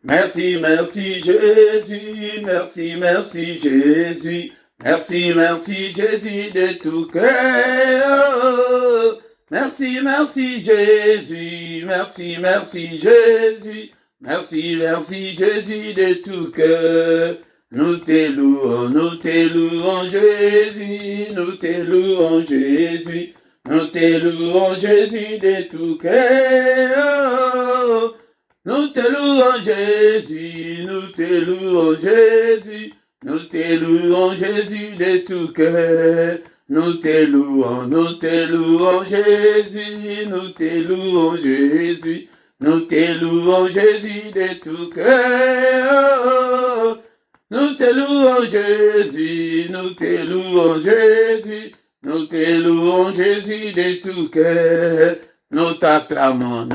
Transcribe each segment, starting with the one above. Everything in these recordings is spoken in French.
Merci, merci Jésus, merci, merci Jésus, merci, merci Jésus de tout cœur. Merci, merci Jésus, merci, merci Jésus, merci, merci Jésus de tout cœur. Nous te louons Jésus, nous te louons Jésus, nous te louons Jésus de tout cœur. Nous te louons Jésus, nous te louons Jésus, nous te louons Jésus de tout cœur. Nous te louons Jésus, nous te louons Jésus, nous te louons Jésus de tout cœur. Nous te louons Jésus, nous te louons Jésus, nous te louons Jésus de tout cœur. Nous t'acclamons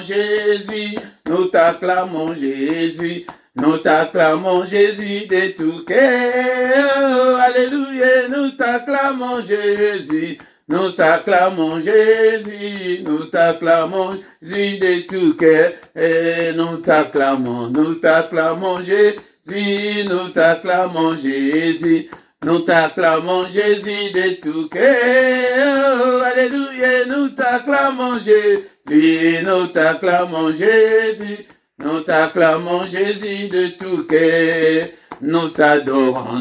Jésus, nous t'acclamons Jésus, nous t'acclamons Jésus de tout cœur. Alléluia, nous t'acclamons Jésus, nous t'acclamons Jésus, nous t'acclamons Jésus de tout cœur. Et nous t'acclamons Jésus, nous t'acclamons Jésus. Nous t'acclamons Jésus de tout cœur. Alléluia, nous t'acclamons Jésus, nous t'acclamons Jésus, nous t'acclamons Jésus de tout cœur. Nous t'adorons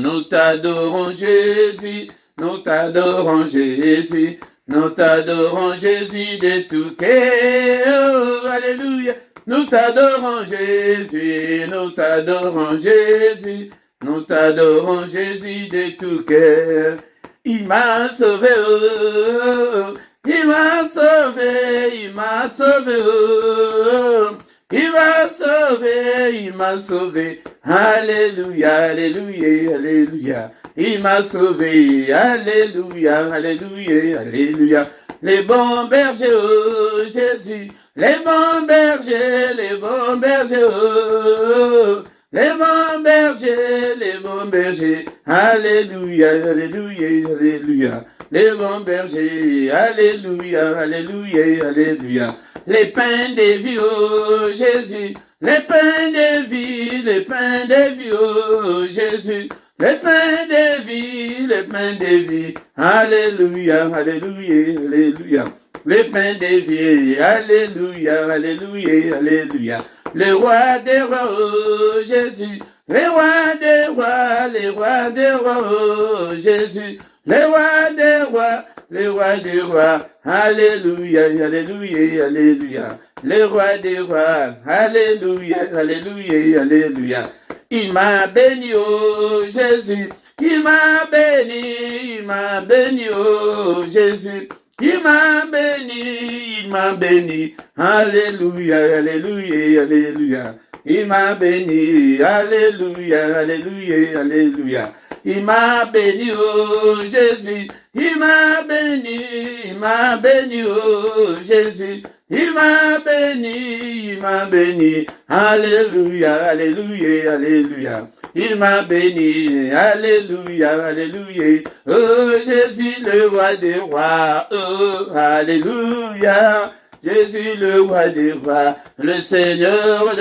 Jésus, nous t'adorons Jésus, nous t'adorons Jésus de tout cœur. Alléluia, nous t'adorons Jésus, nous t'adorons Jésus. Nous t'adorons Jésus de tout cœur. Il m'a sauvé, il m'a sauvé, il m'a sauvé, il m'a sauvé, il m'a sauvé. Alléluia, alléluia, alléluia. Il m'a sauvé, alléluia, alléluia, alléluia. Les bons bergers, oh Jésus, les bons bergers, oh. Les bons bergers, alléluia, alléluia, alléluia. Les bons bergers, alléluia, alléluia, alléluia. Les pains des vies, oh Jésus, les pains des vies, oh Jésus. Les pains des vies, alléluia, alléluia, alléluia. Les pains des vies, alléluia, alléluia, alléluia. Le roi des rois, oh Jésus, le roi des rois, oh Jésus, le roi des rois, alléluia, alléluia, alléluia, le roi des rois, alléluia, alléluia, alléluia. Il m'a béni, oh Jésus, il m'a béni, oh Jésus. Il m'a béni, alléluia, alléluia, alléluia. Il m'a béni, alléluia, alléluia, alléluia. Il m'a béni, oh Jésus. Il m'a béni, oh Jésus. Il m'a béni, alléluia, alléluia, alléluia. Il m'a béni, alléluia, alléluia. Oh Jésus, le roi des rois, oh alléluia. Jésus, le roi des rois, le Seigneur, oh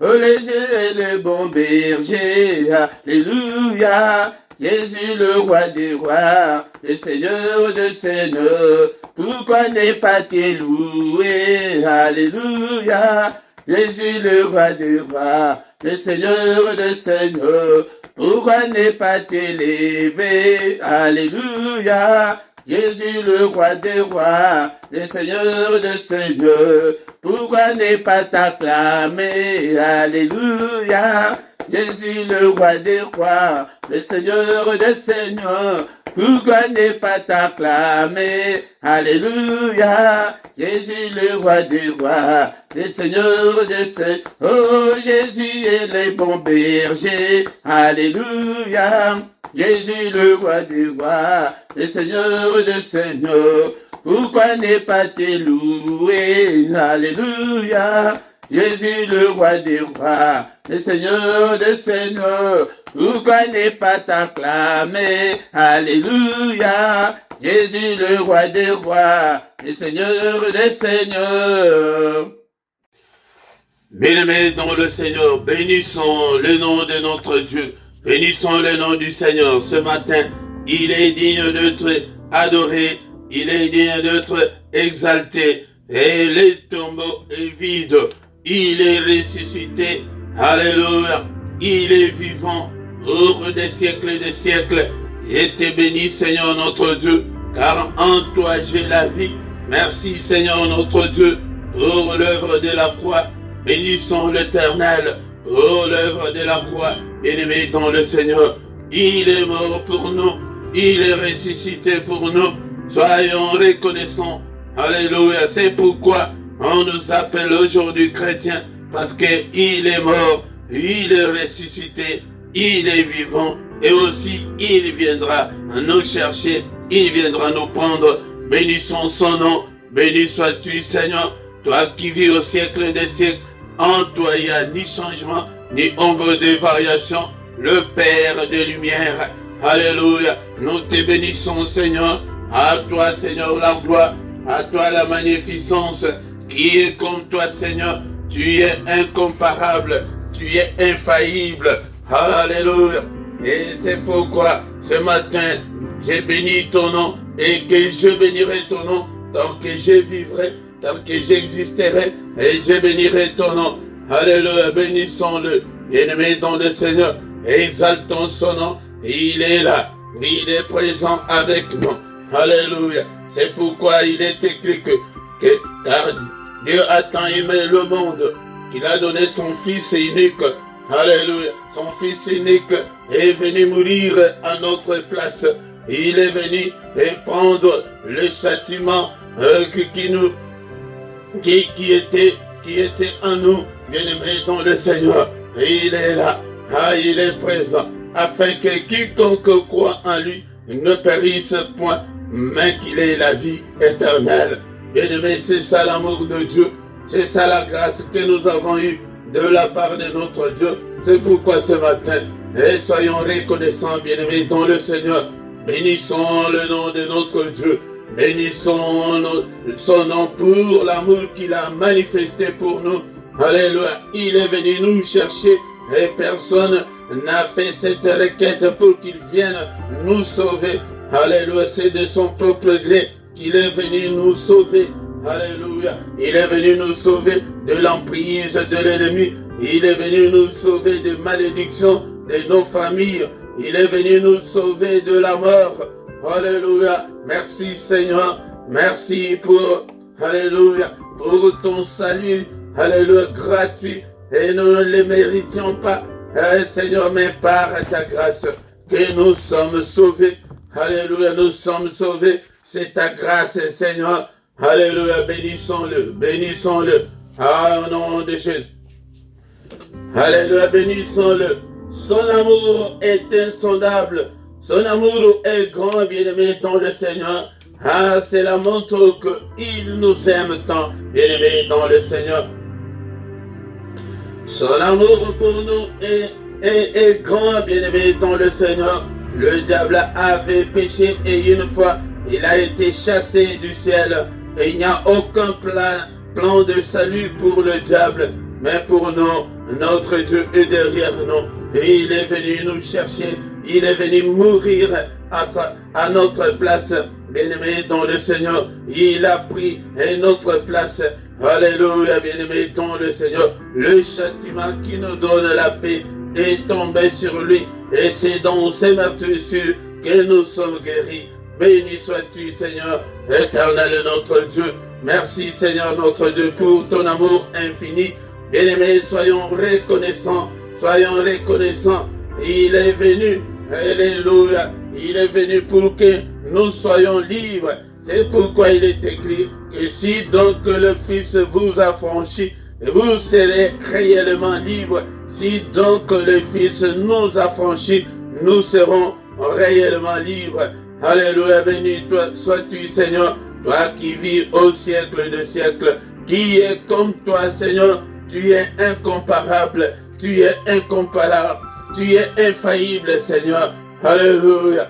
le léger et le bon berger, alléluia. Jésus, le roi des rois, le Seigneur de seigneurs, pourquoi ne pas te louer, alléluia. Jésus, le roi des rois, le Seigneur de seigneurs, pourquoi ne pas t'élever, alléluia. Jésus, le roi des rois, le Seigneur de seigneurs, pourquoi ne pas t'acclamer, alléluia. Jésus, le roi des rois, le Seigneur des seigneurs, pourquoi ne pas t'acclamer, alléluia. Jésus, le roi des rois, le Seigneur des seigneurs, oh Jésus est le bon berger, alléluia. Jésus, le roi des rois, le Seigneur des seigneurs, pourquoi ne pas te louer, alléluia. Jésus, le roi des rois, le Seigneur des seigneurs, pourquoi ne pas t'acclamer, alléluia. Jésus, le roi des rois, le Seigneur des seigneurs. Bien-aimés dans le Seigneur, bénissons le nom de notre Dieu. Bénissons le nom du Seigneur. Ce matin, il est digne d'être adoré. Il est digne d'être exalté. Et le tombeau est vide. Il est ressuscité. Alléluia. Il est vivant. Ouvre des siècles et des siècles. Et te bénis, Seigneur notre Dieu, car en toi j'ai la vie. Merci, Seigneur notre Dieu, pour l'œuvre de la croix. Bénissons l'Éternel pour l'œuvre de la croix. Bien-aimés dans le Seigneur, il est mort pour nous. Il est ressuscité pour nous. Soyons reconnaissants. Alléluia. C'est pourquoi on nous appelle aujourd'hui chrétiens, parce qu'il est mort, il est ressuscité, il est vivant, et aussi il viendra nous chercher, il viendra nous prendre. Bénissons son nom. Béni sois-tu, Seigneur, toi qui vis au siècle des siècles. En toi il n'y a ni changement, ni ombre de variation, le Père des Lumières. Alléluia. Nous te bénissons, Seigneur. À toi, Seigneur, la gloire. À toi la magnificence. Qui est comme toi, Seigneur? Tu es incomparable. Tu es infaillible. Alléluia. Et c'est pourquoi ce matin, j'ai béni ton nom et que je bénirai ton nom tant que je vivrai, tant que j'existerai, et je bénirai ton nom. Alléluia. Bénissons-le. Bien-aimé dans le Seigneur, exaltons son nom. Il est là. Il est présent avec nous. Alléluia. C'est pourquoi il est écrit car Dieu a tant aimé le monde qu'il a donné son Fils unique. Alléluia. Son Fils unique est venu mourir à notre place. Il est venu prendre le châtiment qui était en nous, bien-aimés dans le Seigneur. Il est là. Il est présent. Afin que quiconque croit en lui ne périsse point, mais qu'il ait la vie éternelle. Bien-aimés, c'est ça l'amour de Dieu. C'est ça la grâce que nous avons eue de la part de notre Dieu. C'est pourquoi ce matin, et soyons reconnaissants, bien-aimés dans le Seigneur. Bénissons le nom de notre Dieu. Bénissons son nom pour l'amour qu'il a manifesté pour nous. Alléluia. Il est venu nous chercher et personne n'a fait cette requête pour qu'il vienne nous sauver. Alléluia. C'est de son propre gré qu'il est venu nous sauver. Alléluia. Il est venu nous sauver de l'emprise de l'ennemi. Il est venu nous sauver de malédiction de nos familles. Il est venu nous sauver de la mort. Alléluia. Merci Seigneur. Merci pour, alléluia, pour ton salut. Alléluia, gratuit. Et nous ne le méritions pas. Seigneur, mais par ta grâce que nous sommes sauvés. Alléluia, nous sommes sauvés. C'est ta grâce, Seigneur. Alléluia, bénissons-le. Bénissons-le. Au nom de Jésus. Alléluia, bénissons-le. Son amour est insondable. Son amour est grand, bien-aimé dans le Seigneur. C'est la montre qu'il nous aime tant, bien-aimé dans le Seigneur. Son amour pour nous est grand, bien-aimé dans le Seigneur. Le diable avait péché et une fois, il a été chassé du ciel. Et il n'y a aucun plan de salut pour le diable. Mais pour nous, notre Dieu est derrière nous. Et il est venu nous chercher. Il est venu mourir à notre place. Bien-aimé dans le Seigneur, il a pris notre place. Alléluia, bien-aimé dans le Seigneur. Le châtiment qui nous donne la paix est tombé sur lui. Et c'est dans ces meurtrissures que nous sommes guéris. Béni sois-tu, Seigneur, éternel notre Dieu. Merci, Seigneur notre Dieu, pour ton amour infini. Bien-aimés, soyons reconnaissants. Soyons reconnaissants. Il est venu, alléluia, il est venu pour que nous soyons libres. C'est pourquoi il est écrit que si donc le Fils vous affranchit, vous serez réellement libres. Si donc le Fils nous affranchit, nous serons réellement libres. Alléluia, béni sois-tu, Seigneur, toi qui vis au siècle de siècles, qui est comme toi, Seigneur. Tu es incomparable, tu es incomparable, tu es infaillible, Seigneur. Alléluia.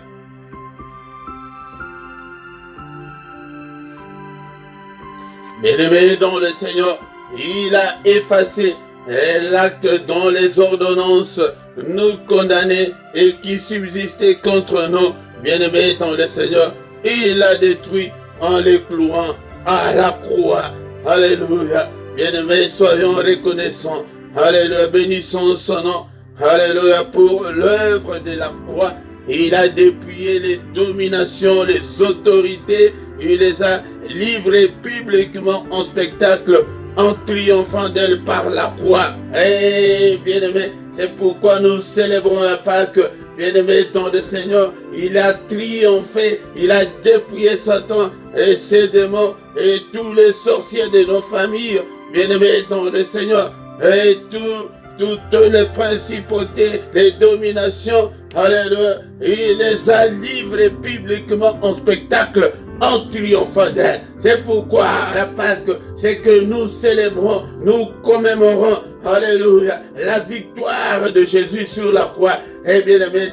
Bien-aimé dans le Seigneur, il a effacé est l'acte dont les ordonnances nous condamnaient et qui subsistait contre nous, bien-aimés dans le Seigneur, il l'a détruit en les clouant à la croix. Alléluia. Bien-aimés, soyons reconnaissants. Alléluia. Bénissons son nom. Alléluia. Pour l'œuvre de la croix, il a dépouillé les dominations, les autorités. Il les a livrées publiquement en spectacle, en triomphant d'elle par la croix. Et bien-aimés, c'est pourquoi nous célébrons la Pâque. Bien-aimés dans le Seigneur, il a triomphé, il a dépouillé Satan et ses démons et tous les sorciers de nos familles. Bien-aimés dans le Seigneur, et toutes les principautés, les dominations, alléluia, il les a livrées publiquement en spectacle, en triomphant d'elle. C'est pourquoi la Pâque, c'est que nous célébrons, nous commémorons, alléluia, la victoire de Jésus sur la croix. Et bien aimé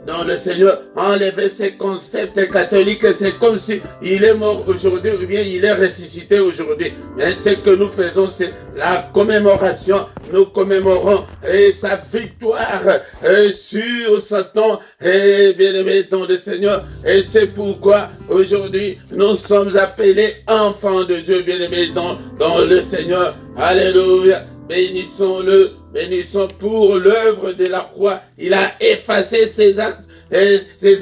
dans le Seigneur, enlever ces concepts catholiques, c'est comme si il est mort aujourd'hui ou bien il est ressuscité aujourd'hui. Mais ce que nous faisons, c'est la commémoration. Nous commémorons sa victoire sur Satan. Et bien aimé dans le Seigneur, et c'est pourquoi aujourd'hui nous sommes appelés enfants de Dieu, bien aimé dans le Seigneur. Alléluia. Bénissons-le, bénissons pour l'œuvre de la croix. Il a effacé ces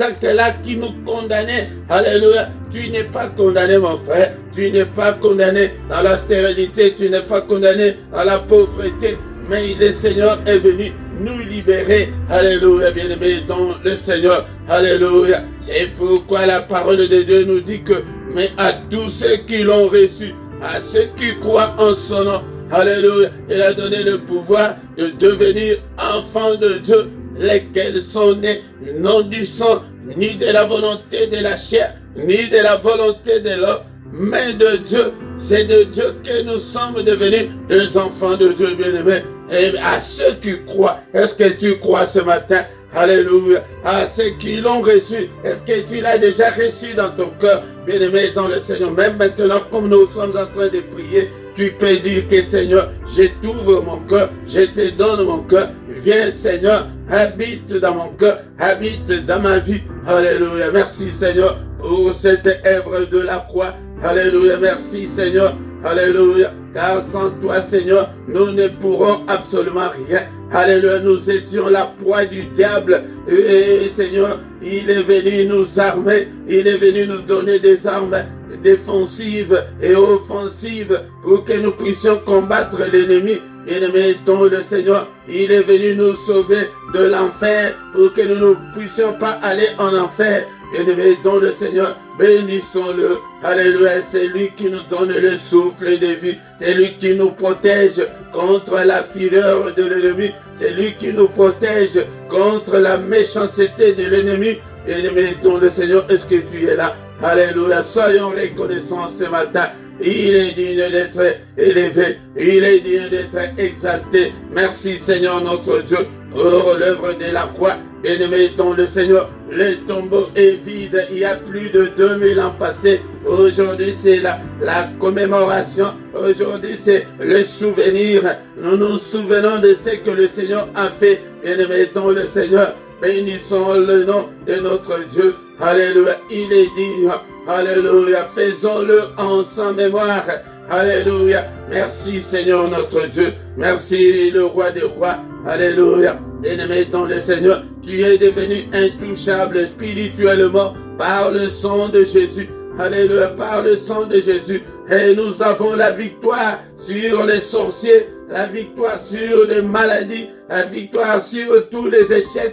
actes-là qui nous condamnaient. Alléluia. Tu n'es pas condamné, mon frère. Tu n'es pas condamné dans la stérilité. Tu n'es pas condamné dans la pauvreté. Mais le Seigneur est venu nous libérer. Alléluia, bien-aimés dans le Seigneur. Alléluia. C'est pourquoi la parole de Dieu nous dit que, mais à tous ceux qui l'ont reçu, à ceux qui croient en son nom, alléluia, il a donné le pouvoir de devenir enfants de Dieu, lesquels sont nés non du sang, ni de la volonté de la chair, ni de la volonté de l'homme, mais de Dieu. C'est de Dieu que nous sommes devenus des enfants de Dieu, bien-aimés. Et à ceux qui croient, est-ce que tu crois ce matin? Alléluia. À ceux qui l'ont reçu, est-ce que tu l'as déjà reçu dans ton cœur, bien-aimé dans le Seigneur? Même maintenant, comme nous sommes en train de prier, tu peux dire que Seigneur, je t'ouvre mon cœur, je te donne mon cœur. Viens Seigneur, habite dans mon cœur, habite dans ma vie. Alléluia. Merci Seigneur pour cette œuvre de la croix. Alléluia. Merci Seigneur. Alléluia. Car sans toi Seigneur, nous ne pourrons absolument rien. Alléluia. Nous étions la proie du diable. Et Seigneur, il est venu nous armer. Il est venu nous donner des armes défensive et offensive pour que nous puissions combattre l'ennemi. Bien-aimé dans le Seigneur, il est venu nous sauver de l'enfer pour que nous ne puissions pas aller en enfer. Bien-aimé dans le Seigneur, bénissons-le. Alléluia, c'est lui qui nous donne le souffle de vie. C'est lui qui nous protège contre la fureur de l'ennemi. C'est lui qui nous protège contre la méchanceté de l'ennemi. Bien-aimé dans le Seigneur, est-ce que tu es là? Alléluia, soyons reconnaissants ce matin. Il est digne d'être élevé, il est digne d'être exalté. Merci Seigneur notre Dieu pour l'œuvre de la croix. Bien-aimé dans le Seigneur, le tombeau est vide. Il y a plus de 2000 ans passés. Aujourd'hui c'est la commémoration. Aujourd'hui c'est le souvenir. Nous nous souvenons de ce que le Seigneur a fait. Bien-aimé dans le Seigneur, bénissons le nom de notre Dieu. Alléluia, il est digne. Alléluia, faisons-le en sa mémoire. Alléluia, merci Seigneur notre Dieu. Merci le roi des rois. Alléluia, bien-aimé dans le Seigneur, tu es devenu intouchable spirituellement par le sang de Jésus. Alléluia, par le sang de Jésus. Et nous avons la victoire sur les sorciers, la victoire sur les maladies, la victoire sur tous les échecs.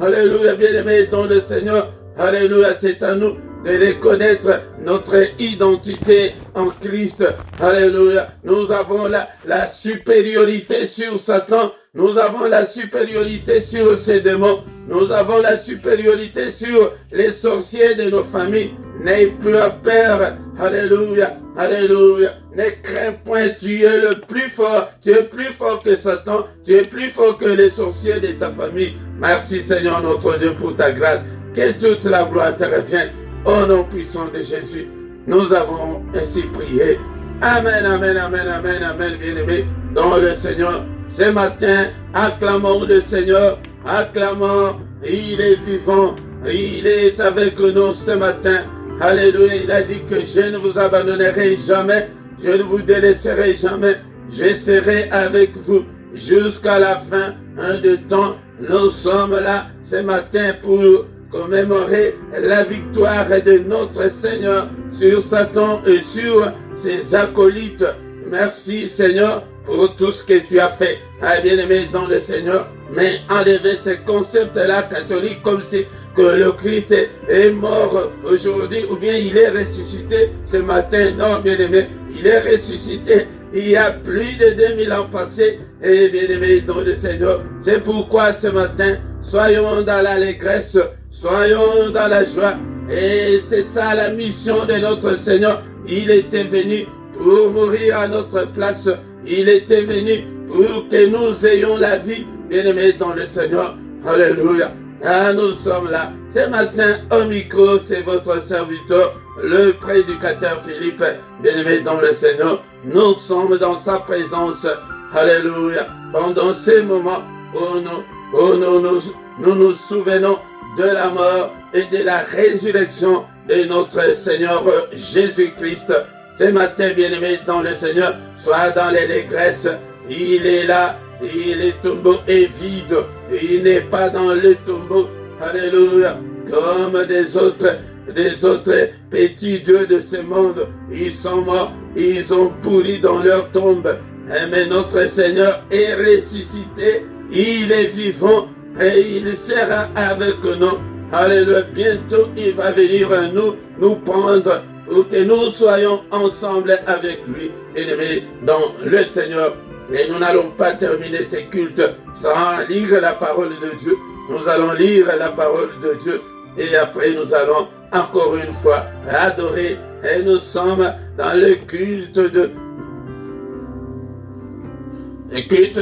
Alléluia, bien-aimé dans le Seigneur. Alléluia, c'est à nous de reconnaître notre identité en Christ. Alléluia. Nous avons la supériorité sur Satan. Nous avons la supériorité sur ses démons. Nous avons la supériorité sur les sorciers de nos familles. N'aie plus peur. Alléluia. Alléluia. Ne crains point. Tu es le plus fort. Tu es plus fort que Satan. Tu es plus fort que les sorciers de ta famille. Merci Seigneur notre Dieu pour ta grâce. Que toute la gloire te revienne. Au nom puissant de Jésus, nous avons ainsi prié. Amen, amen, amen, amen, amen, bien-aimés dans le Seigneur. Ce matin, acclamons le Seigneur, acclamons, il est vivant, il est avec nous ce matin. Alléluia, il a dit que je ne vous abandonnerai jamais, je ne vous délaisserai jamais, je serai avec vous jusqu'à la fin de temps. Nous sommes là ce matin pour commémorer la victoire de notre Seigneur sur Satan et sur ses acolytes. Merci Seigneur pour tout ce que tu as fait, bien-aimé dans le Seigneur. Mais enlever ce concept-là catholique comme si que le Christ est mort aujourd'hui ou bien il est ressuscité ce matin. Non, bien-aimé, il est ressuscité il y a plus de 2000 ans passés. Et bien-aimé dans le Seigneur, c'est pourquoi ce matin, soyons dans l'allégresse, soyons dans la joie. Et c'est ça la mission de notre Seigneur. Il était venu pour mourir à notre place. Il était venu pour que nous ayons la vie, bien-aimés dans le Seigneur. Alléluia. Ah, nous sommes là. Ce matin, au micro, c'est votre serviteur, le prédicateur Philippe, bien-aimé dans le Seigneur. Nous sommes dans sa présence. Alléluia. Pendant ces moments où nous nous souvenons de la mort et de la résurrection de notre Seigneur Jésus-Christ. Ce matin, bien-aimé dans le Seigneur, sois dans l'allégresse. Il est là. Le tombeau est vide. Il n'est pas dans le tombeau. Alléluia. Comme des autres petits dieux de ce monde. Ils sont morts. Ils ont pourri dans leur tombe. Mais notre Seigneur est ressuscité. Il est vivant. Et il sera avec nous. Alléluia. Bientôt, il va venir nous prendre pour que nous soyons ensemble avec lui. Bien-aimés dans le Seigneur. Et nous n'allons pas terminer ces cultes sans lire la parole de Dieu. Nous allons lire la parole de Dieu et après nous allons encore une fois adorer. Et nous sommes dans le culte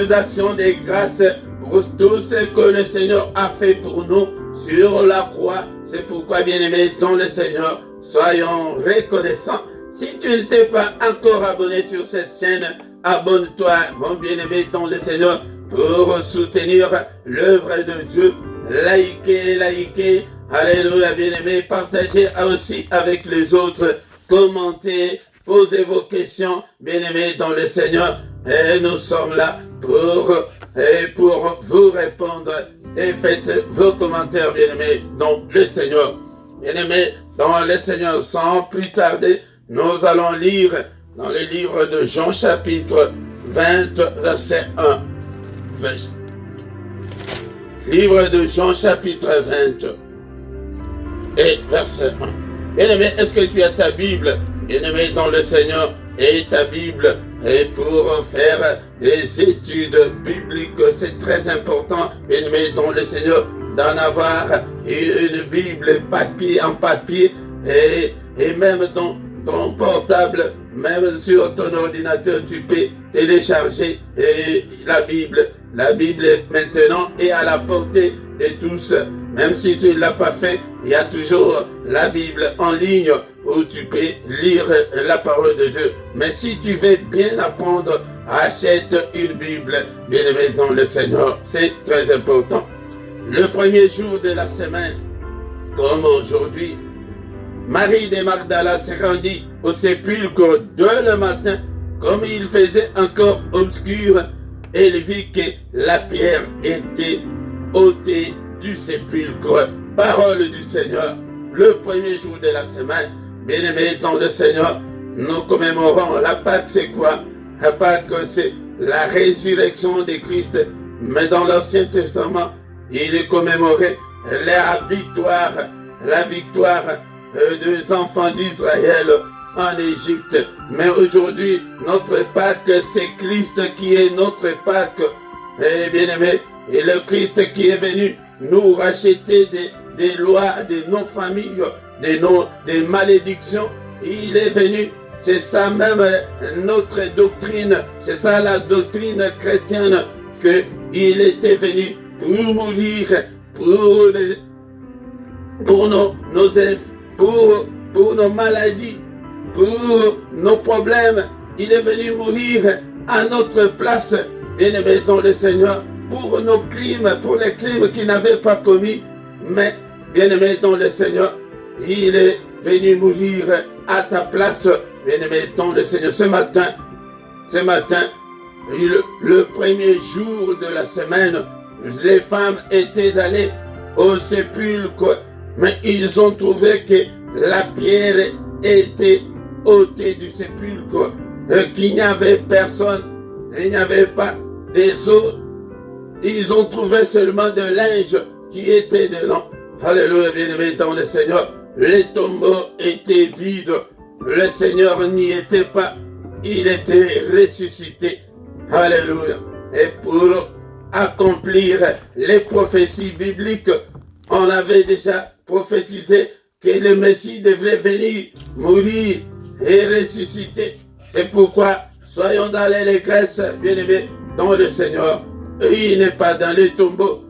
d'action des grâces pour tout ce que le Seigneur a fait pour nous sur la croix. C'est pourquoi, bien-aimés dans le Seigneur, soyons reconnaissants. Si tu ne t'es pas encore abonné sur cette chaîne, abonne-toi, mon bien-aimé dans le Seigneur, pour soutenir l'œuvre de Dieu. Likez. Alléluia, bien-aimé. Partagez aussi avec les autres. Commentez, posez vos questions, bien-aimé dans le Seigneur. Et nous sommes là pour vous répondre. Et faites vos commentaires, bien-aimé dans le Seigneur. Bien-aimé dans le Seigneur, sans plus tarder, nous allons lire dans le livre de Jean chapitre 20, verset 1. Livre de Jean chapitre 20 et verset 1. Bien-aimé, est-ce que tu as ta Bible, bien-aimé dans le Seigneur, et ta Bible et pour faire des études bibliques? C'est très important, bien-aimé dans le Seigneur, d'en avoir une Bible en papier et même dans ton portable, même sur ton ordinateur, tu peux télécharger la Bible. La Bible maintenant est à la portée de tous. Même si tu ne l'as pas fait, il y a toujours la Bible en ligne où tu peux lire la parole de Dieu. Mais si tu veux bien apprendre, achète une Bible, bien-aimé dans le Seigneur. C'est très important. Le premier jour de la semaine, comme aujourd'hui, Marie de Magdala s'est rendue au sépulcre dès le matin, comme il faisait encore obscur, et elle vit que la pierre était ôtée du sépulcre. Parole du Seigneur. Le premier jour de la semaine, bien-aimés dans le Seigneur, nous commémorons la Pâque. C'est quoi? La Pâque, c'est la résurrection de Christ. Mais dans l'Ancien Testament, il est commémoré la victoire des enfants d'Israël en Égypte. Mais aujourd'hui, notre Pâque, c'est Christ qui est notre Pâque. Et bien-aimé, et le Christ qui est venu nous racheter des lois, de nos familles, des malédictions. Il est venu, c'est ça même notre doctrine, c'est ça la doctrine chrétienne, qu'il était venu pour mourir, pour nos maladies, pour nos problèmes. Il est venu mourir à notre place. bien-aimé dans le Seigneur, pour nos crimes, pour les crimes qu'il n'avait pas commis, mais, bien-aimé dans le Seigneur, il est venu mourir à ta place, bien-aimé dans le Seigneur. Ce matin, le premier jour de la semaine, les femmes étaient allées au sépulcre, mais ils ont trouvé que la pierre était ôtée du sépulcre, qu'il n'y avait personne, il n'y avait pas des os. Ils ont trouvé seulement de linge qui était dedans. Alléluia, bien-aimé dans le Seigneur. Les tombeaux étaient vides. Le Seigneur n'y était pas. Il était ressuscité. Alléluia. Et pour accomplir les prophéties bibliques, on avait déjà prophétisé que le Messie devrait venir, mourir et ressusciter. Et pourquoi? Soyons dans l'allégresse, bien-aimés, dans le Seigneur. Il n'est pas dans les tombeaux.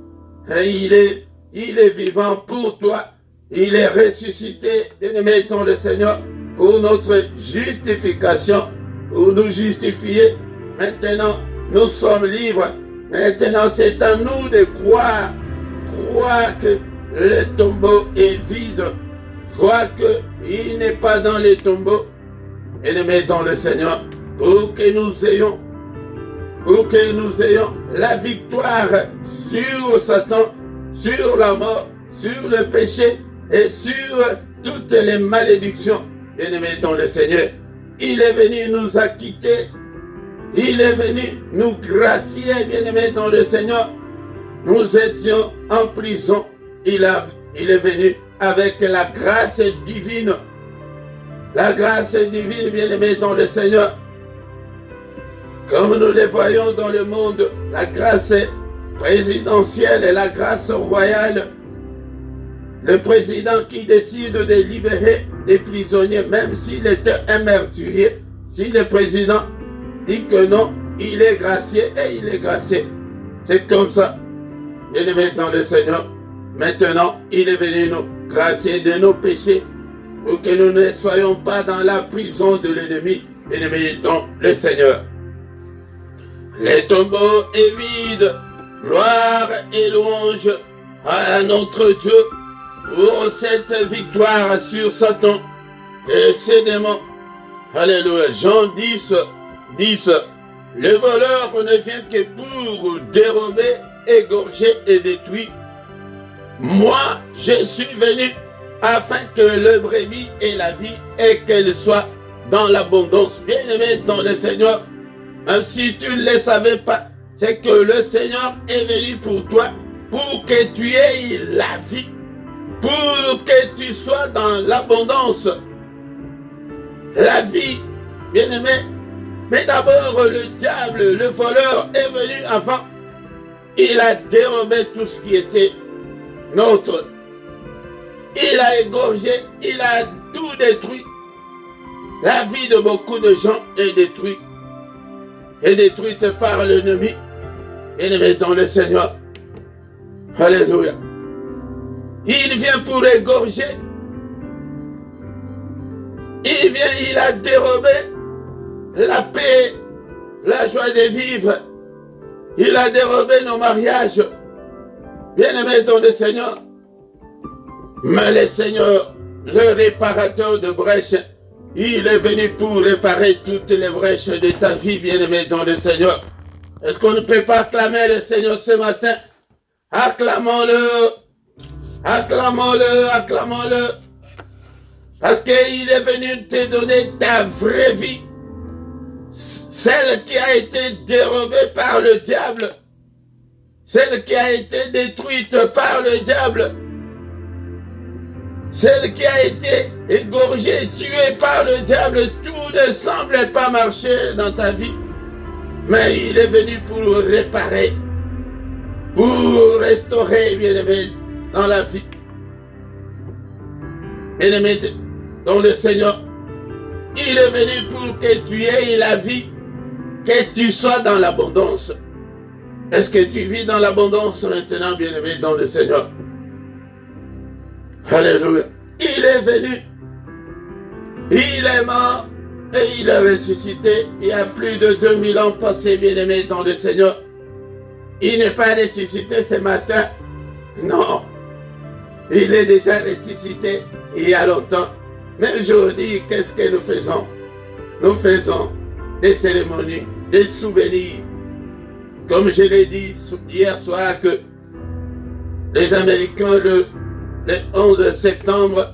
Il est vivant pour toi. Il est ressuscité, bien-aimé, dans le Seigneur, pour notre justification, pour nous justifier. Maintenant, nous sommes libres. Maintenant, c'est à nous de croire que le tombeau est vide, croire qu'il n'est pas dans les tombeaux, bien-aimé dans le Seigneur, pour que nous ayons la victoire sur Satan, sur la mort, sur le péché et sur toutes les malédictions. Bien-aimé dans le Seigneur, il est venu nous acquitter, il est venu nous gracier, bien-aimé dans le Seigneur. Nous étions en prison, il est venu avec la grâce divine. La grâce divine, bien-aimé dans le Seigneur. Comme nous les voyons dans le monde, la grâce présidentielle et la grâce royale. Le président qui décide de libérer des prisonniers, même s'il était un meurtrier, si le président dit que non, il est gracié et il est gracié. C'est comme ça. Bien-aimé dans le Seigneur, maintenant, il est venu nous gracier de nos péchés pour que nous ne soyons pas dans la prison de l'ennemi. Bien-aimé dans le Seigneur. Les tombeaux est vide. Gloire et louange à notre Dieu pour cette victoire sur Satan et ses démons. Alléluia. Jean 10. Le voleur ne vient que pour dérober, égorger et détruire. Moi, je suis venu afin que le brebis ait la vie et qu'elle soit dans l'abondance. Bien-aimé dans le Seigneur, même si tu ne le savais pas, c'est que le Seigneur est venu pour toi, pour que tu aies la vie, pour que tu sois dans l'abondance. La vie, bien-aimé. Mais d'abord, le diable, le voleur, est venu avant. Il a dérobé tout ce qui était nôtre. Il a égorgé, il a tout détruit. La vie de beaucoup de gens est détruite. Est détruite par l'ennemi. Bien-aimé dans le Seigneur. Alléluia. Il vient pour égorger. Il a dérobé la paix, la joie de vivre. Il a dérobé nos mariages. Bien-aimé dans le Seigneur. Mais le Seigneur, le réparateur de brèches, il est venu pour réparer toutes les brèches de ta vie, bien-aimé dans le Seigneur. Est-ce qu'on ne peut pas acclamer le Seigneur ce matin? Acclamons-le. Acclamons-le, acclamons-le. Parce qu'il est venu te donner ta vraie vie. Celle qui a été dérobée par le diable. Celle qui a été détruite par le diable. Celle qui a été égorgée, tuée par le diable. Tout ne semble pas marcher dans ta vie. Mais il est venu pour réparer. Pour restaurer, bien-aimé, dans la vie. Bien-aimé, dans le Seigneur, il est venu pour que tu aies la vie, que tu sois dans l'abondance. Est-ce que tu vis dans l'abondance maintenant, bien-aimé, dans le Seigneur? Alléluia. Il est venu. Il est mort. Et il est ressuscité il y a plus de 2000 ans passés, bien-aimés dans le Seigneur. Il n'est pas ressuscité ce matin. Non. Il est déjà ressuscité il y a longtemps. Mais aujourd'hui, qu'est-ce que nous faisons? Nous faisons des cérémonies, des souvenirs. Comme je l'ai dit hier soir que les Américains, le 11 septembre,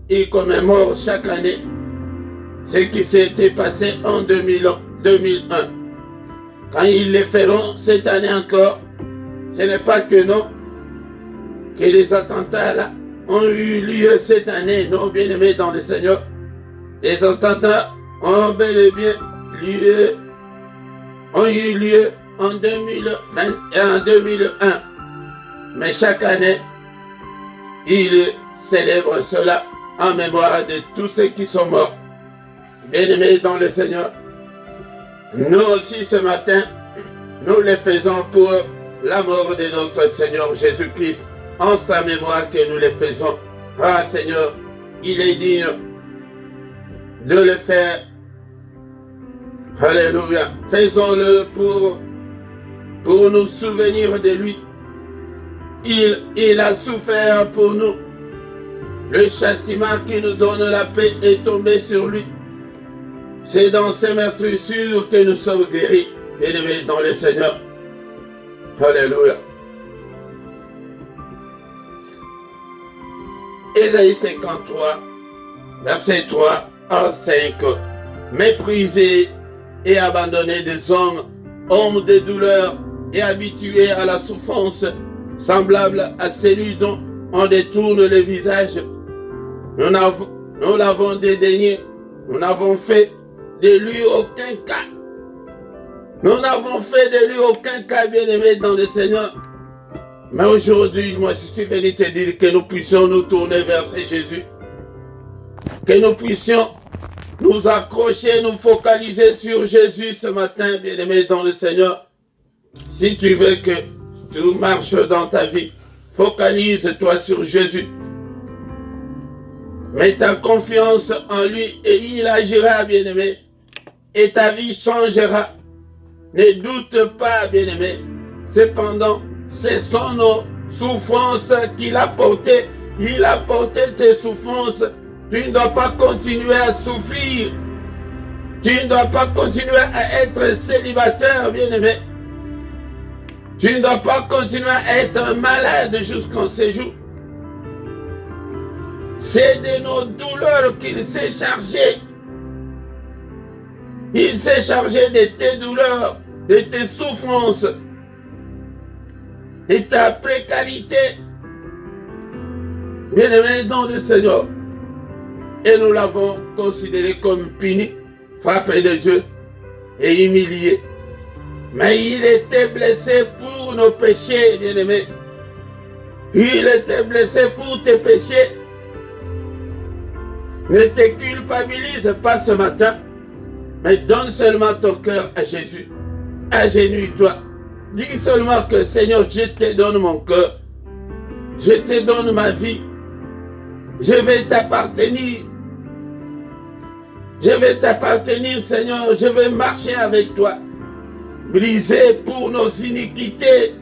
ils commémorent chaque année ce qui s'était passé en 2001. Quand ils le feront cette année encore, ce n'est pas que non, que les attentats là ont eu lieu cette année, non, bien-aimés dans le Seigneur. Les attentats ont bel et bien ont eu lieu en 2020 et en 2001. Mais chaque année, ils célèbrent cela en mémoire de tous ceux qui sont morts. Bien-aimés dans le Seigneur, nous aussi ce matin, nous le faisons pour la mort de notre Seigneur Jésus-Christ, en sa mémoire que nous le faisons. Ah Seigneur, il est digne de le faire. Alléluia. Faisons-le pour nous souvenir de lui. Il a souffert pour nous. Le châtiment qui nous donne la paix est tombé sur lui. C'est dans ces meurtrissures que nous sommes guéris, bien-aimés dans le Seigneur. Alléluia. Ésaïe 53, verset 3 à 5. Méprisés et abandonnés des hommes de douleur et habitués à la souffrance, semblable à celui dont on détourne le visage. Nous l'avons dédaigné, nous n'avons fait de lui aucun cas. Nous n'avons fait de lui aucun cas, bien-aimé dans le Seigneur. Mais aujourd'hui, moi je suis venu te dire que nous puissions nous tourner vers ce Jésus. Que nous puissions nous accrocher, nous focaliser sur Jésus ce matin, bien-aimé dans le Seigneur. Si tu veux que tu marches dans ta vie, focalise-toi sur Jésus. Mets ta confiance en lui et il agira, bien-aimé. Et ta vie changera. Ne doute pas, bien-aimé. Cependant, ce sont nos souffrances qu'il a portées. Il a porté tes souffrances. Tu ne dois pas continuer à souffrir. Tu ne dois pas continuer à être célibataire, bien-aimé. Tu ne dois pas continuer à être malade jusqu'en séjour. C'est de nos douleurs qu'il s'est chargé. Il s'est chargé de tes douleurs, de tes souffrances, de ta précarité. Bien-aimé dans le Seigneur. Et nous l'avons considéré comme puni, frappé de Dieu et humilié. Mais il était blessé pour nos péchés, bien-aimé. Il était blessé pour tes péchés. Ne te culpabilise pas ce matin, mais donne seulement ton cœur à Jésus. Agenouille-toi. Dis seulement que Seigneur, je te donne mon cœur. Je te donne ma vie. Je vais t'appartenir. Je vais t'appartenir, Seigneur. Je vais marcher avec toi. Brisé pour nos iniquités.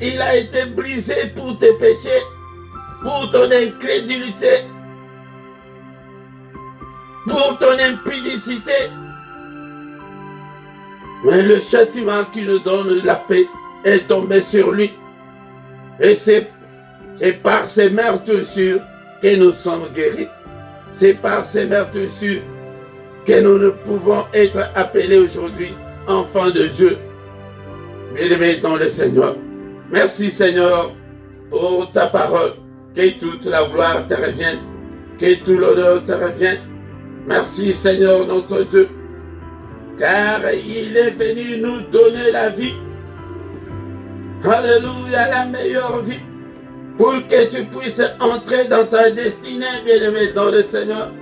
Il a été brisé pour tes péchés. Pour ton incrédulité, pour ton impudicité. Mais le châtiment qui nous donne la paix est tombé sur lui. Et c'est par ces meurtrissures que nous sommes guéris. C'est par ces meurtrissures que nous ne pouvons être appelés aujourd'hui enfants de Dieu. Bien-aimés dans le Seigneur. Merci Seigneur pour ta parole. Que toute la gloire te revienne, que tout l'honneur te revienne. Merci Seigneur notre Dieu, car il est venu nous donner la vie. Alléluia, la meilleure vie, pour que tu puisses entrer dans ta destinée, bien-aimé dans le Seigneur.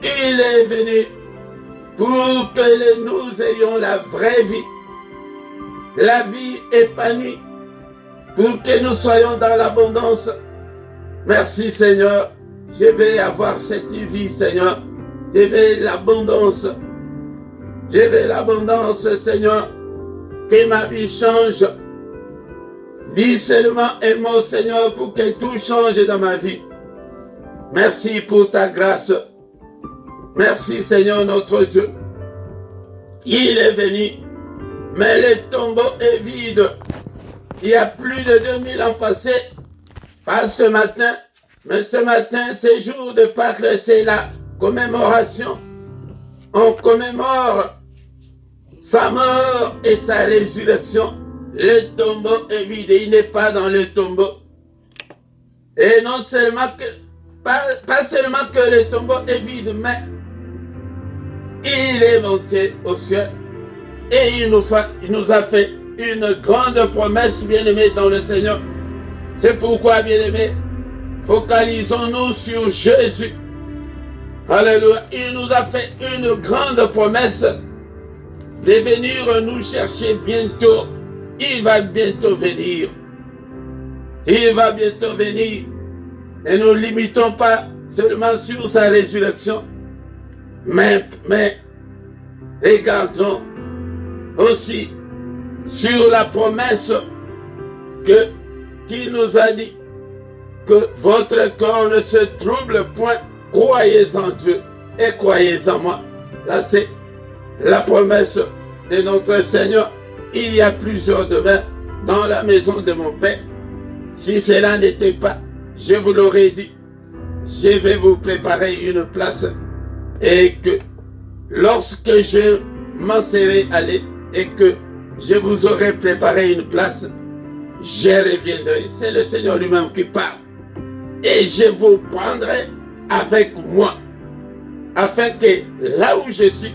Il est venu pour que nous ayons la vraie vie, la vie épanouie, pour que nous soyons dans l'abondance. Merci Seigneur, je vais avoir cette vie, Seigneur. Je vais l'abondance. Je veux l'abondance, Seigneur. Que ma vie change. Dis seulement un mot, Seigneur, pour que tout change dans ma vie. Merci pour ta grâce. Merci, Seigneur, notre Dieu. Il est venu, mais le tombeau est vide. Il y a plus de 2000 ans passés, pas ce matin, mais ce matin, c'est jour de Pâques, c'est la commémoration. On commémore sa mort et sa résurrection. Le tombeau est vide, il n'est pas dans le tombeau. Et non seulement que, pas seulement que le tombeau est vide, mais il est monté au ciel et il nous a fait une grande promesse, bien-aimés dans le Seigneur. C'est pourquoi, bien-aimés, focalisons-nous sur Jésus. Alléluia. Il nous a fait une grande promesse de venir nous chercher bientôt. Il va bientôt venir. Il va bientôt venir. Ne nous limitons pas seulement sur sa résurrection, mais regardons aussi sur la promesse qu'il nous a dit que votre corps ne se trouble point. Croyez en Dieu et croyez en moi. Là, c'est la promesse de notre Seigneur. Il y a plusieurs demeures dans la maison de mon Père. Si cela n'était pas, je vous l'aurais dit. Je vais vous préparer une place et que lorsque je m'en serai allé et que je vous aurai préparé une place, je reviendrai. C'est le Seigneur lui-même qui parle. Et je vous prendrai avec moi, afin que là où je suis,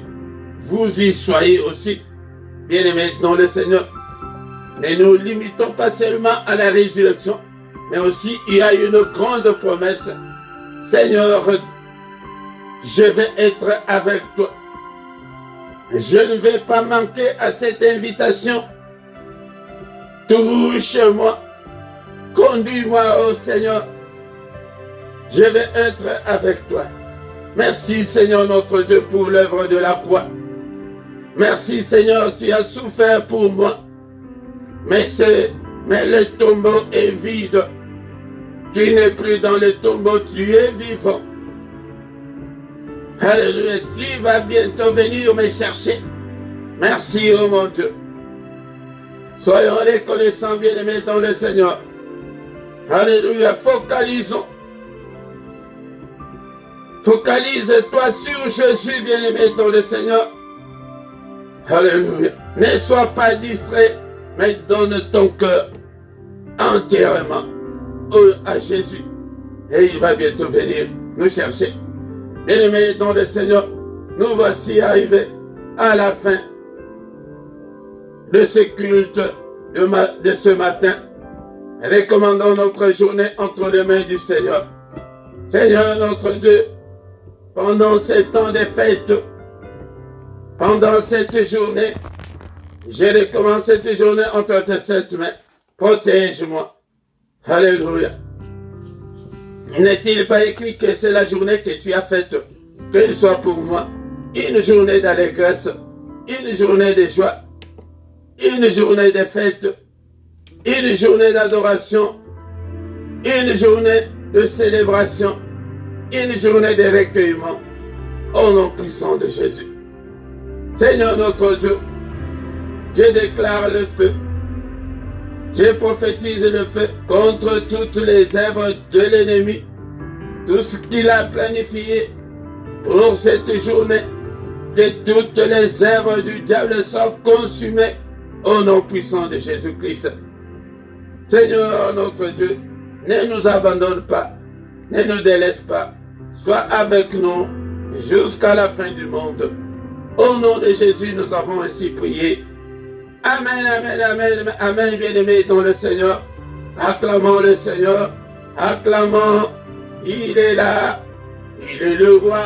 vous y soyez aussi. Bien-aimés dans le Seigneur, ne nous limitons pas seulement à la résurrection, mais aussi il y a une grande promesse. Seigneur, je vais être avec toi. Je ne vais pas manquer à cette invitation. Touche-moi, conduis-moi, ô Seigneur. Je vais être avec toi. Merci, Seigneur notre Dieu, pour l'œuvre de la croix. Merci, Seigneur, tu as souffert pour moi. Mais le tombeau est vide. Tu n'es plus dans le tombeau, tu es vivant. Alléluia, tu vas bientôt venir me chercher. Merci, oh mon Dieu. Soyons reconnaissants, bien-aimés dans le Seigneur. Alléluia, focalisons. Focalise-toi sur Jésus, bien-aimé dans le Seigneur. Alléluia. Ne sois pas distrait, mais donne ton cœur entièrement à Jésus. Et il va bientôt venir nous chercher. Bien-aimés dans le Seigneur, nous voici arrivés à la fin de ce culte de ce matin. Recommandons notre journée entre les mains du Seigneur. Seigneur notre Dieu, pendant ces temps de fête, pendant cette journée, je recommande cette journée entre tes saintes mains. Protège-moi. Alléluia. N'est-il pas écrit que c'est la journée que tu as faite, qu'elle soit pour moi une journée d'allégresse, une journée de joie, une journée de fête, une journée d'adoration, une journée de célébration, une journée de recueillement, au nom puissant de Jésus. Seigneur notre Dieu, je déclare le feu. Je prophétise le feu contre toutes les œuvres de l'ennemi, tout ce qu'il a planifié pour cette journée, que toutes les œuvres du diable soient consumées au nom puissant de Jésus-Christ. Seigneur notre Dieu, ne nous abandonne pas, ne nous délaisse pas, sois avec nous jusqu'à la fin du monde. Au nom de Jésus, nous avons ainsi prié. Amen, amen, amen, amen, bien-aimés dans le Seigneur. Acclamons le Seigneur, acclamons, il est là, il est le roi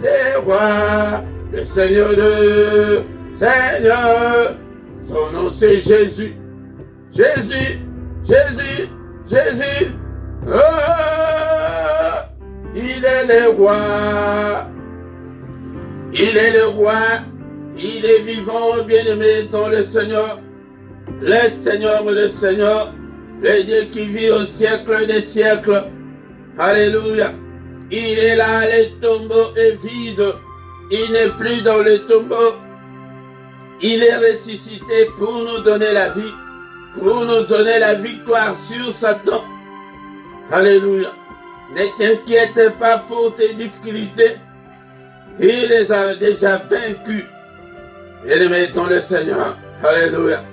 des rois, le Seigneur de Seigneur. Son nom c'est Jésus, Jésus, Jésus, Jésus. Oh, il est le roi. Il est le roi. Il est vivant, bien-aimé dans le Seigneur. Le Seigneur, le Dieu qui vit au siècle des siècles. Alléluia. Il est là, le tombeau est vide. Il n'est plus dans le tombeau. Il est ressuscité pour nous donner la vie, pour nous donner la victoire sur Satan. Alléluia. Ne t'inquiète pas pour tes difficultés. Il les a déjà vaincus. Bien-aimés dans le Seigneur. Alléluia.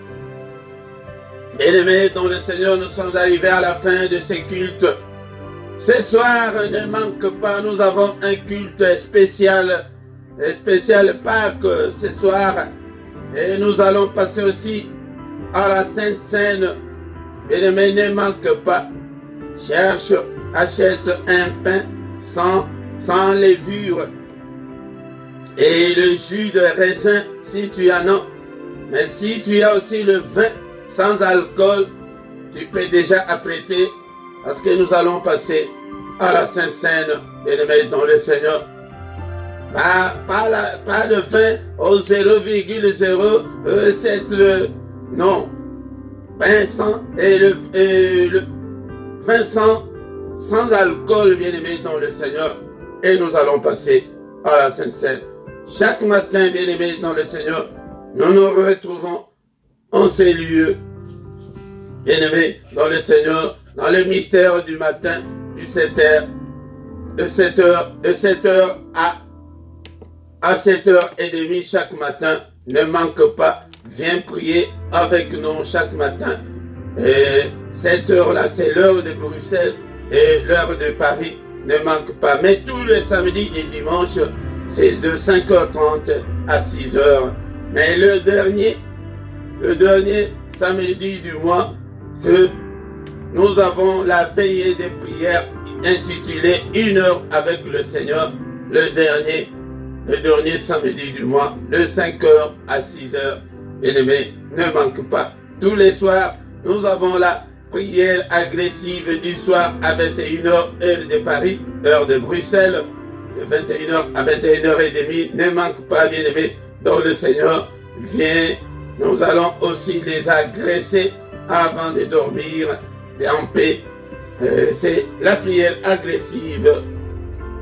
Bien-aimés dans le Seigneur, nous sommes arrivés à la fin de ce culte. Ce soir, ne manque pas, nous avons un culte spécial Pâques ce soir. Et nous allons passer aussi à la Sainte Seine. Bien-aimés, ne manque pas. Cherche, achète un pain sans levure. Et le jus de raisin, si tu en as. Mais si tu as aussi le vin sans alcool, tu peux déjà apprêter. Parce que nous allons passer à la Sainte Seine, bien-aimés dans le Seigneur. Pas de vin au 0,07, non. Pain sans, et le vin sans alcool, bien-aimés dans le Seigneur. Et nous allons passer à la Sainte Seine. Chaque matin, bien-aimés dans le Seigneur, nous nous retrouvons en ces lieux, bien-aimés dans le Seigneur, dans le mystère du matin, de 7h à 7h30 chaque matin. Ne manque pas, viens prier avec nous chaque matin. Et cette heure-là, c'est l'heure de Bruxelles et l'heure de Paris. Ne manque pas. Mais tous les samedis et dimanches, c'est de 5h30 à 6h. Mais le dernier samedi du mois, nous avons la veillée des prières intitulée 1 heure avec le Seigneur. Le dernier samedi du mois, de 5h à 6h. Bien-aimés, ne manque pas. Tous les soirs, nous avons la prière agressive du soir à 21h, heure de Paris, heure de Bruxelles, de 21h à 21h30. Ne manque pas, bien-aimés, dans le Seigneur. Viens, nous allons aussi les agresser avant de dormir en paix. C'est la prière agressive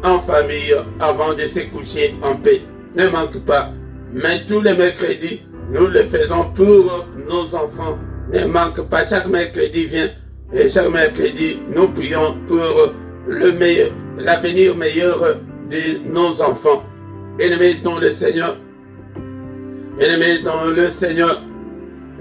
en famille avant de se coucher en paix. Ne manque pas. Mais tous les mercredis, nous le faisons pour nos enfants. Ne manque pas. Chaque mercredi vient. Et chaque mercredi, nous prions pour l'avenir meilleur de nos enfants. Bien-aimés dans le Seigneur. Bien-aimés dans le Seigneur.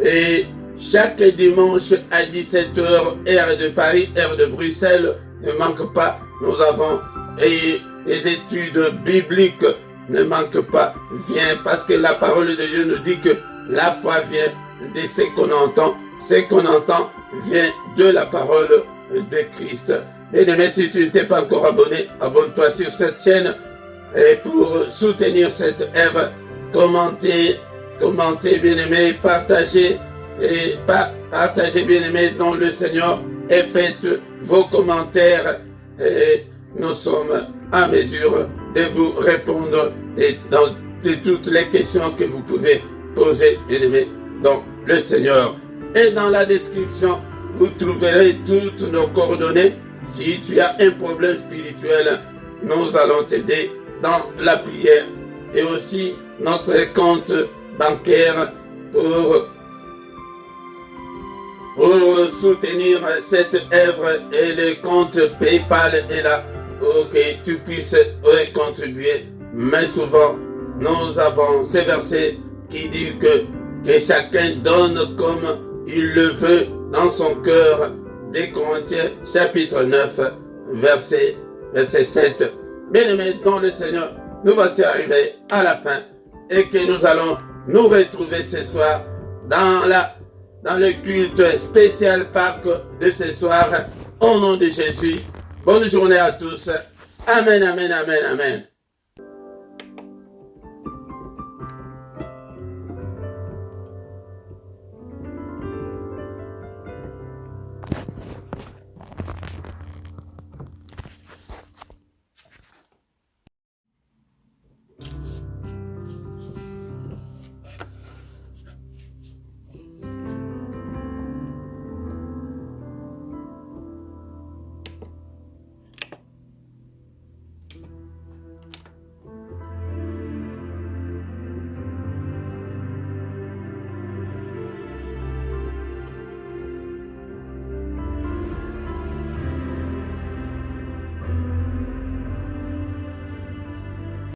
Et chaque dimanche à 17h, heure de Paris, heure de Bruxelles, ne manque pas. Nous avons les études bibliques. Ne manque pas. Viens, parce que la parole de Dieu nous dit que la foi vient de ce qu'on entend. Ce qu'on entend vient de la parole de Christ. Bien-aimé, si tu n'es pas encore abonné, abonne-toi sur cette chaîne. Et pour soutenir cette œuvre, commentez, bien-aimé, partagez, bien-aimé, dans le Seigneur, et faites vos commentaires. Et nous sommes à mesure de vous répondre de toutes les questions que vous pouvez poser, bien-aimé, dans le Seigneur. Et dans la description, vous trouverez toutes nos coordonnées. Si tu as un problème spirituel, nous allons t'aider dans la prière. Et aussi notre compte bancaire pour soutenir cette œuvre, et le compte PayPal est là pour que tu puisses contribuer. Mais souvent, nous avons ces versets qui disent que chacun donne comme il le veut dans son cœur. Des Corinthiens chapitre 9, verset 7. Bien-aimés dans le Seigneur, nous voici arrivés à la fin, et que nous allons nous retrouver ce soir dans le culte spécial Pâques de ce soir. Au nom de Jésus, bonne journée à tous. Amen, amen, amen, amen.